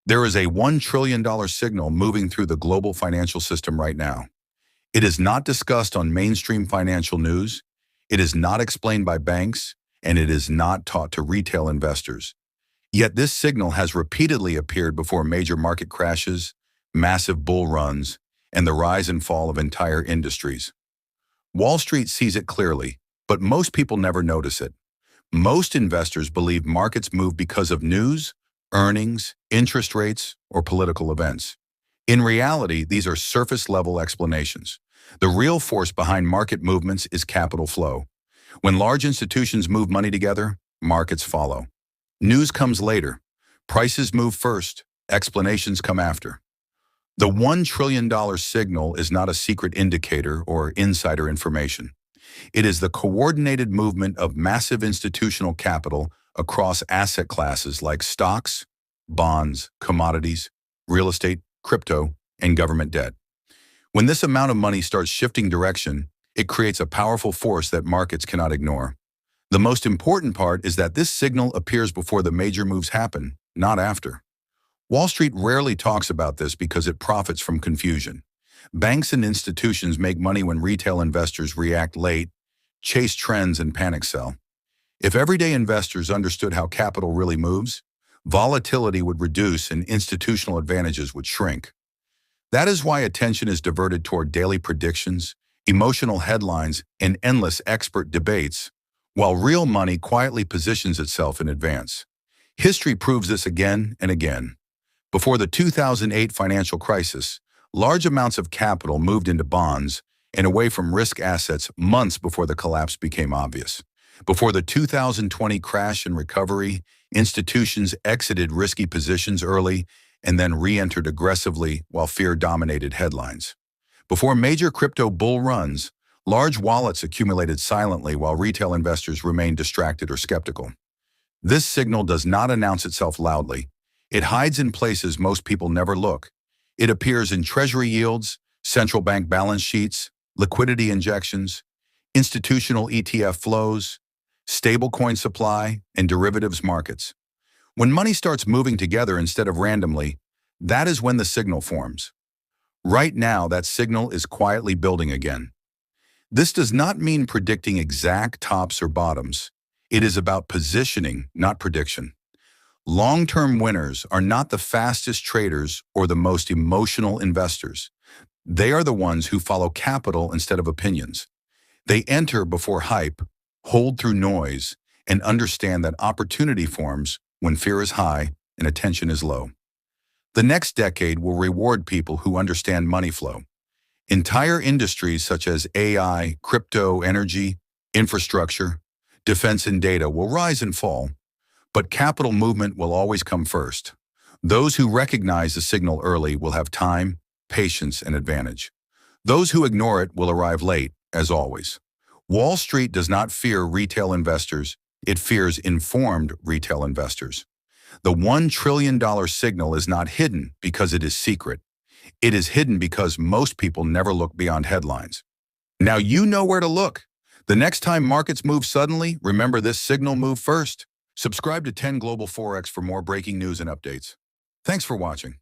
There is a $1 trillion signal moving through the global financial system right now. It is not discussed on mainstream financial news, it is not explained by banks, and it is not taught to retail investors. Yet this signal has repeatedly appeared before major market crashes, massive bull runs, and the rise and fall of entire industries. Wall Street sees it clearly, but most people never notice it. Most investors believe markets move because of news, earnings, interest rates, or political events. In reality, these are surface-level explanations. The real force behind market movements is capital flow. When large institutions move money together, markets follow. News comes later. Prices move first. Explanations come after. The $1 trillion signal is not a secret indicator or insider information. It is the coordinated movement of massive institutional capital across asset classes like stocks, bonds, commodities, real estate, crypto, and government debt. When this amount of money starts shifting direction, it creates a powerful force that markets cannot ignore. The most important part is that this signal appears before the major moves happen, not after. Wall Street rarely talks about this because it profits from confusion. Banks and institutions make money when retail investors react late, chase trends, and panic sell. If everyday investors understood how capital really moves, volatility would reduce and institutional advantages would shrink. That is why attention is diverted toward daily predictions, emotional headlines, and endless expert debates, while real money quietly positions itself in advance. History proves this again and again. Before the 2008 financial crisis, large amounts of capital moved into bonds and away from risk assets months before the collapse became obvious. Before the 2020 crash and recovery, institutions exited risky positions early and then re-entered aggressively while fear dominated headlines. Before major crypto bull runs, large wallets accumulated silently while retail investors remained distracted or skeptical. This signal does not announce itself loudly. It hides in places most people never look. It appears in treasury yields, central bank balance sheets, liquidity injections, institutional ETF flows, stablecoin supply, and derivatives markets. When money starts moving together instead of randomly, that is when the signal forms. Right now, that signal is quietly building again. This does not mean predicting exact tops or bottoms. It is about positioning, not prediction. Long-term winners are not the fastest traders or the most emotional investors. They are the ones who follow capital instead of opinions. They enter before hype, hold through noise, and understand that opportunity forms when fear is high and attention is low. The next decade will reward people who understand money flow. Entire industries such as AI, crypto, energy, infrastructure, defense, and data will rise and fall, but capital movement will always come first. Those who recognize the signal early will have time, patience, and advantage. Those who ignore it will arrive late, as always. Wall Street does not fear retail investors, it fears informed retail investors. The $1 trillion signal is not hidden because it is secret. It is hidden because most people never look beyond headlines. Now you know where to look. The next time markets move suddenly, remember this signal moved first. Subscribe to 10 Global Forex for more breaking news and updates. Thanks for watching.